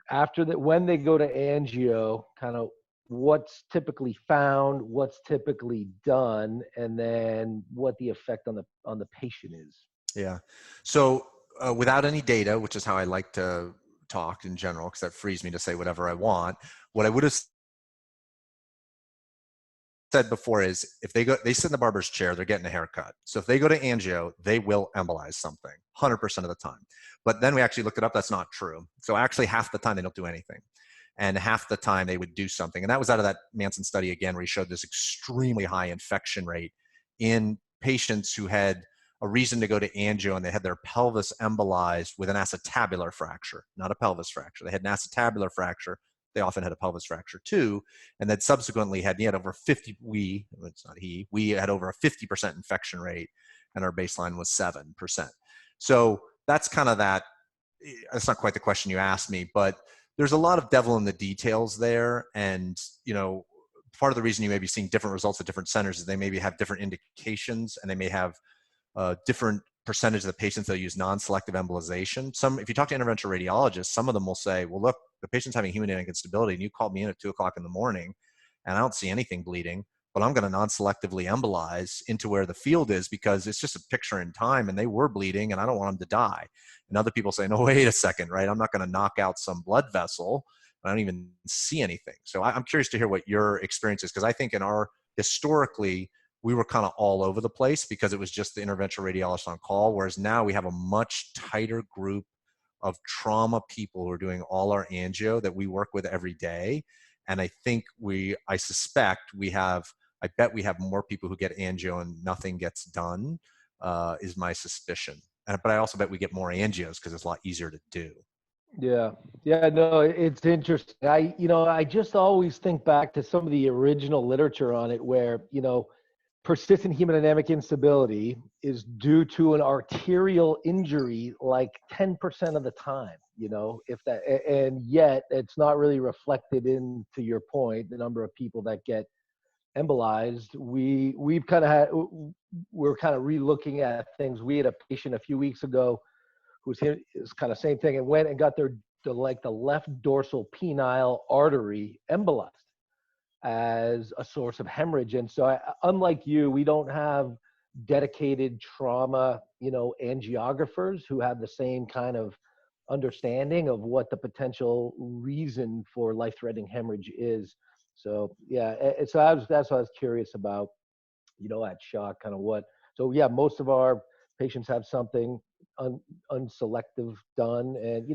after that, when they go to angio, kind of what's typically found, what's typically done, and then what the effect on the patient is? Yeah. So without any data, which is how I like to talk in general, because that frees me to say whatever I want. What I would have said before is, if they sit in the barber's chair, they're getting a haircut. So if they go to angio, they will embolize something 100% of the time. But then we actually looked it up. That's not true. So actually half the time they don't do anything. And half the time they would do something. And that was out of that Manson study again, where he showed this extremely high infection rate in patients who had a reason to go to angio and they had their pelvis embolized with an acetabular fracture, not a pelvis fracture. They had an acetabular fracture. They often had a pelvis fracture too. And then subsequently he had over 50, we had over a 50% infection rate, and our baseline was 7%. So that's kind of that. That's not quite the question you asked me, but there's a lot of devil in the details there. And, you know, part of the reason you may be seeing different results at different centers is they maybe have different indications, and they may have different percentage of the patients that use non-selective embolization. If you talk to interventional radiologists, some of them will say, well, look, the patient's having hemodynamic instability and you called me in at 2 o'clock in the morning and I don't see anything bleeding. but I'm going to non-selectively embolize into where the field is because it's just a picture in time and they were bleeding and I don't want them to die. And other people say, no, wait a second, right? I'm not going to knock out some blood vessel. I don't even see anything. So I'm curious to hear what your experience is, because I think historically, we were kind of all over the place because it was just the interventional radiologist on call, whereas now we have a much tighter group of trauma people who are doing all our angio that we work with every day. And I think I bet we have more people who get angio and nothing gets done, is my suspicion. But I also bet we get more angios because it's a lot easier to do. Yeah. Yeah, no, it's interesting. I just always think back to some of the original literature on it where, persistent hemodynamic instability is due to an arterial injury like 10% of the time, and yet it's not really reflected into your point, the number of people that get embolized. We're kind of re-looking at things. We had a patient a few weeks ago who's is kind of same thing and went and got the left dorsal penile artery embolized as a source of hemorrhage. And so unlike you, we don't have dedicated trauma, angiographers who have the same kind of understanding of what the potential reason for life-threatening hemorrhage is. So yeah, that's what I was curious about, at shock, kind of what. So yeah, most of our patients have something unselective done. And,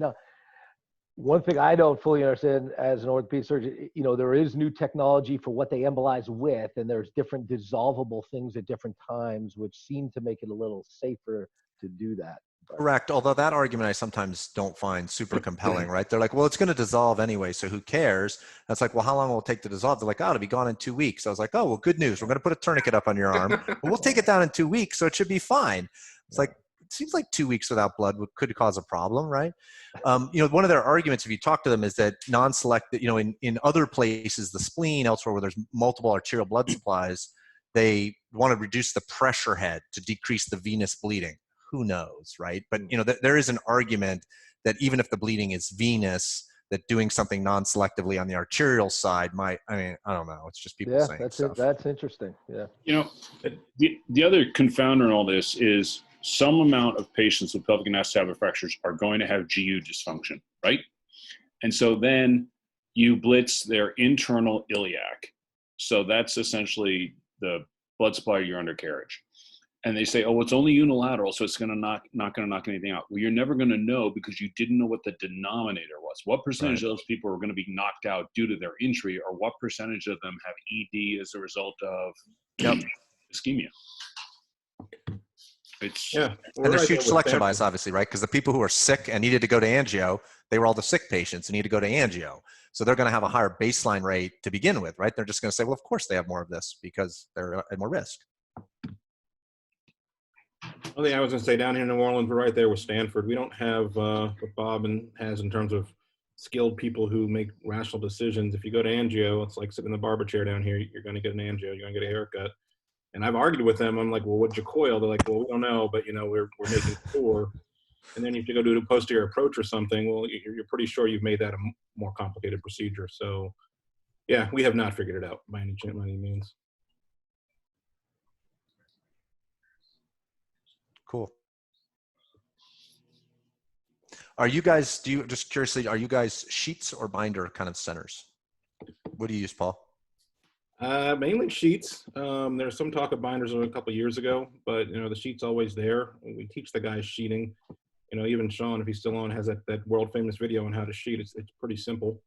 one thing I don't fully understand as an orthopedic surgeon, there is new technology for what they embolize with, and there's different dissolvable things at different times, which seem to make it a little safer to do that. Correct. Although that argument I sometimes don't find super compelling, right? They're like, well, it's going to dissolve anyway, so who cares? That's like, well, how long will it take to dissolve? They're like, oh, it'll be gone in 2 weeks. I was like, oh, well, good news. We're going to put a tourniquet up on your arm. But we'll take it down in 2 weeks, so it should be fine. It's like, it seems like 2 weeks without blood could cause a problem, right? One of their arguments, if you talk to them, is that non-selective, in other places, the spleen, elsewhere where there's multiple arterial blood supplies, they want to reduce the pressure head to decrease the venous bleeding. Who knows, right? But, there is an argument that even if the bleeding is venous, that doing something non-selectively on the arterial side might, I don't know. It's just people saying stuff. That's interesting. Yeah. The other confounder in all this is some amount of patients with pelvic and acetabular fractures are going to have GU dysfunction, right? And so then you blitz their internal iliac. So that's essentially the blood supply to your undercarriage. And they say, oh, it's only unilateral, so it's not going to knock anything out. Well, you're never going to know because you didn't know what the denominator was. What percentage of those people are going to be knocked out due to their injury, or what percentage of them have ED as a result of ischemia? And there's huge selection bias, obviously, right? Because the people who are sick and needed to go to angio, they were all the sick patients who need to go to angio. So they're going to have a higher baseline rate to begin with, right? They're just going to say, well, of course they have more of this because they're at more risk. One thing I was going to say, down here in New Orleans, we're right there with Stanford. We don't have what Bob has in terms of skilled people who make rational decisions. If you go to angio, it's like sitting in the barber chair down here. You're going to get an angio. You're going to get a haircut. And I've argued with them. I'm like, well, what'd you coil? They're like, well, we don't know, but we're making sure. And then if you go do a posterior approach or something, well, you're pretty sure you've made that a more complicated procedure. So, yeah, we have not figured it out by any means. Cool. Are you guys, just curiously, are you guys sheets or binder kind of centers? What do you use, Paul? Mainly sheets. There's some talk of binders a couple of years ago, but the sheet's always there. We teach the guys sheeting. Even Sean, if he's still on, has that world famous video on how to sheet. It's pretty simple,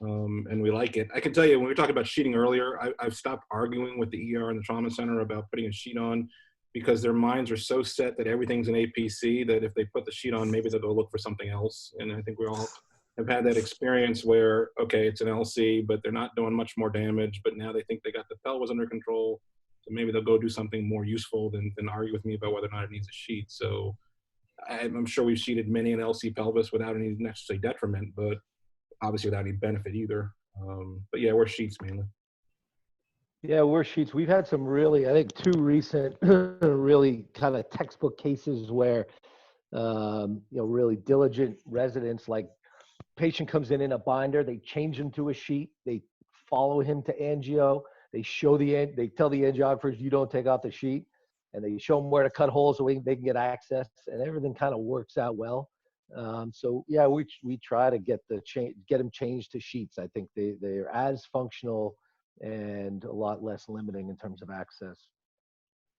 and we like it. I can tell you, when we were talking about sheeting earlier, I've stopped arguing with the ER and the trauma center about putting a sheet on, because their minds are so set that everything's an APC that if they put the sheet on, maybe they'll go look for something else. And I think we all have had that experience where, okay, it's an LC, but they're not doing much more damage, but now they think they got the pelvis under control. So maybe they'll go do something more useful than argue with me about whether or not it needs a sheet. So I'm sure we've sheeted many an LC pelvis without any necessary detriment, but obviously without any benefit either. But yeah, we're sheets mainly. Yeah, we're sheets. We've had some really, I think, 2 recent really kind of textbook cases where, really diligent residents, like patient comes in a binder, they change him to a sheet, they follow him to angio, they tell the angiographers, you don't take off the sheet, and they show them where to cut holes so they can get access, and everything kind of works out well. So yeah, we try to get them changed to sheets. I think they're as functional and a lot less limiting in terms of access.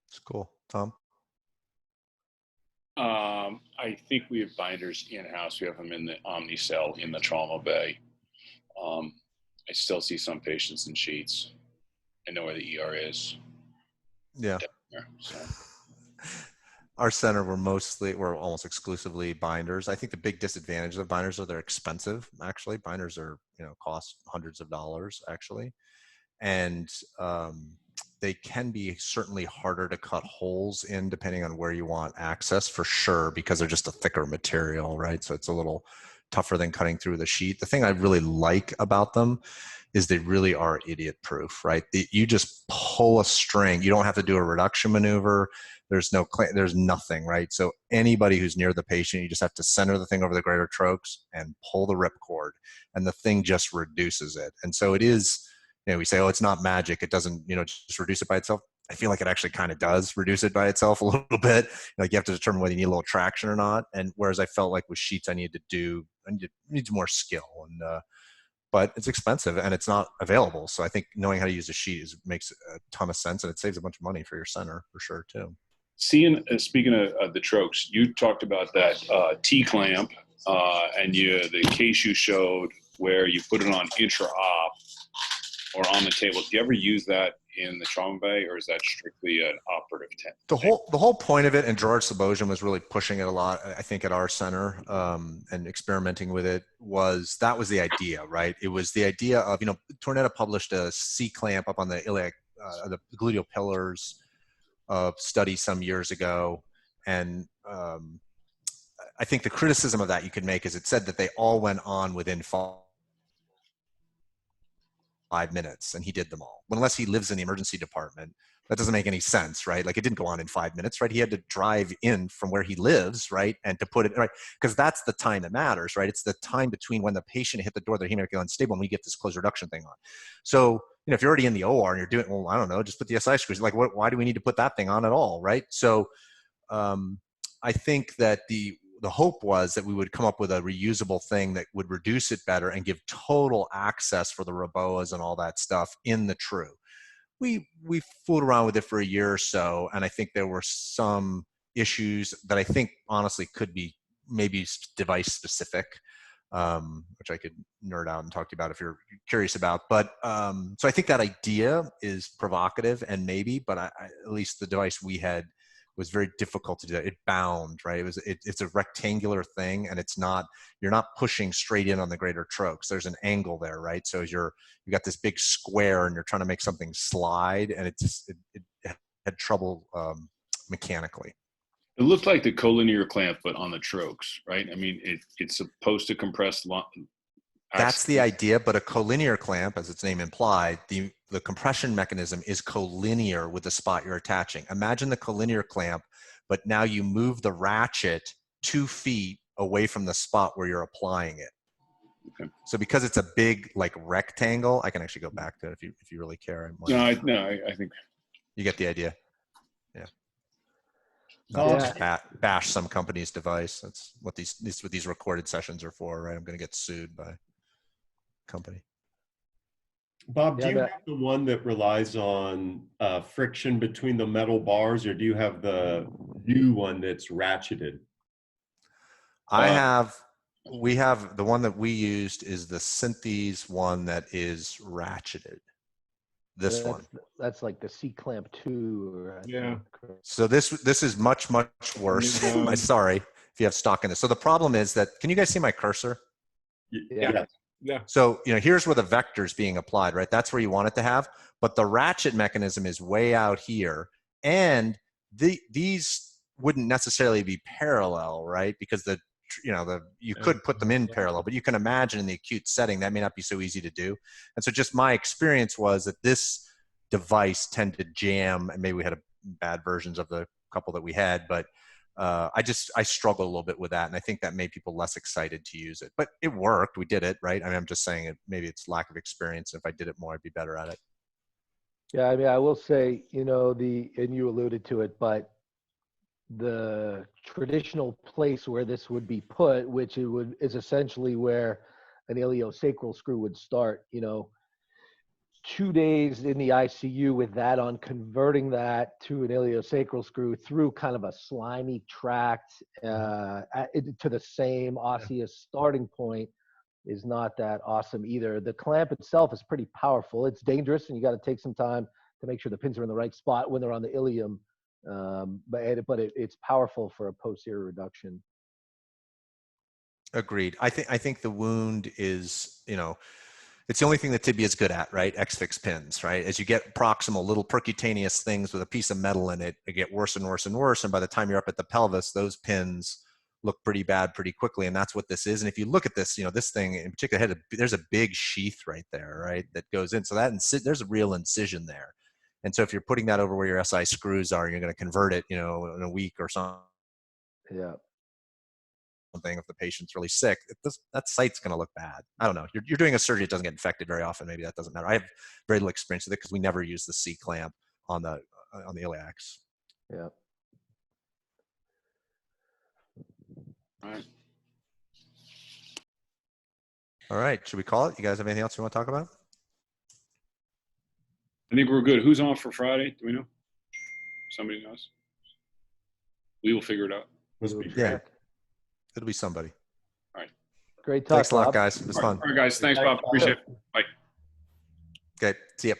It's cool. Tom? I think we have binders in-house. We have them in the Omnicell in the trauma bay. I still see some patients in sheets. I know where the ER is. Yeah. There, so. Our center, we're almost exclusively binders. I think the big disadvantage of binders are they're expensive. Actually, binders are, cost hundreds of dollars actually. And they can be certainly harder to cut holes in depending on where you want access, for sure, because they're just a thicker material, right? So it's a little tougher than cutting through the sheet. The thing I really like about them is they really are idiot proof, right? You just pull a string. You don't have to do a reduction maneuver. There's nothing, right? So anybody who's near the patient, you just have to center the thing over the greater trochs and pull the rip cord, and the thing just reduces it. And so it is, we say, oh, it's not magic. It doesn't, just reduce it by itself. I feel like it actually kind of does reduce it by itself a little bit. Like you have to determine whether you need a little traction or not. And whereas I felt like with sheets, I need more skill, but it's expensive and it's not available. So I think knowing how to use a sheet makes a ton of sense, and it saves a bunch of money for your center for sure too. Speaking of the trochs, you talked about that T-clamp and the case you showed where you put it on intra-op or on the table. Do you ever use that in the trauma bay, or is that strictly an operative tent? The whole point of it, and George Sabosian was really pushing it a lot, I think, at our center and experimenting with it, that was the idea, right? It was the idea of, Tornetta published a C-clamp up on the iliac, the gluteal pillars study some years ago. And I think the criticism of that you could make is it said that they all went on within 5 minutes, and he did them all. Unless he lives in the emergency department, that doesn't make any sense, right? Like it didn't go on in 5 minutes, right? He had to drive in from where he lives, right? And to put it, right? Because that's the time that matters, right? It's the time between when the patient hit the door, they're hemodynamically unstable, and we get this closed reduction thing on. So, if you're already in the OR and you're doing, well, I don't know, just put the SI screws. Like, why do we need to put that thing on at all, right? So I think that the hope was that we would come up with a reusable thing that would reduce it better and give total access for the ROBOAs and all that stuff in the true. We fooled around with it for a year or so, and I think there were some issues that I think honestly could be maybe device specific, which I could nerd out and talk to you about if you're curious about. But so I think that idea is provocative and maybe, but at least the device we had was very difficult to do. It bound, right? It's a rectangular thing, and you're not pushing straight in on the greater trochs. There's an angle there, right? So you got this big square and you're trying to make something slide, and it had trouble mechanically. It looked like the collinear clamp, but on the trochs, right? I mean, it's supposed to compress. That's the idea, but a collinear clamp, as its name implied, the compression mechanism is collinear with the spot you're attaching. Imagine the collinear clamp, but now you move the ratchet 2 feet away from the spot where you're applying it. Okay. So because it's a big rectangle, I can actually go back to it if you really care. I think you get the idea. Yeah. Yeah. Just bash some company's device. That's what these recorded sessions are for, right? I'm going to get sued by company. Bob, do you have the one that relies on friction between the metal bars, or do you have the new one that's ratcheted? We have the one that we used is the Synthes one that is ratcheted. That's like the C-clamp 2. Yeah. So this is much worse. Sorry if you have stock in this. So the problem is that, can you guys see my cursor? Yeah. Yeah. So, here's where the vector is being applied, right? That's where you want it to have, but the ratchet mechanism is way out here, and these wouldn't necessarily be parallel, right? Because you could put them in parallel, but you can imagine in the acute setting that may not be so easy to do. And so just my experience was that this device tended to jam, and maybe we had bad versions of the couple that we had, but I struggle a little bit with that, and I think that made people less excited to use it. But it worked. We did it, right? I mean, I'm just saying maybe it's lack of experience. If I did it more, I'd be better at it. Yeah, I mean, I will say, you know, and you alluded to it, but the traditional place where this would be put, which is essentially where an iliosacral screw would start, you know, 2 days in the ICU with that on, converting that to an iliosacral screw through kind of a slimy tract to the same osseous starting point is not that awesome either. The clamp itself is pretty powerful. It's dangerous, and you got to take some time to make sure the pins are in the right spot when they're on the ilium. But it's powerful for a posterior reduction. Agreed. I think the wound is, you know, it's the only thing that tibia is good at, right? Exfix pins, right? As you get proximal little percutaneous things with a piece of metal in it, they get worse and worse and worse. And by the time you're up at the pelvis, those pins look pretty bad pretty quickly. And that's what this is. And if you look at this, you know, this thing in particular, there's a big sheath right there, right? That goes in. So there's a real incision there. And so if you're putting that over where your SI screws are, you're going to convert it, you know, in a week or something. Yeah. If the patient's really sick, that site's going to look bad. I don't know. You're doing a surgery that doesn't get infected very often. Maybe that doesn't matter. I have very little experience with it because we never use the C clamp on the iliacs. Yeah. All right. All right. Should we call it? You guys have anything else you want to talk about? I think we're good. Who's on for Friday? Do we know? Somebody knows. We will figure it out. Yeah. It'll be somebody. All right. Great talk. Thanks a lot, Bob. guys. It was fun. All right, guys. Thanks, Bob. Appreciate it. Bye. Okay. See ya.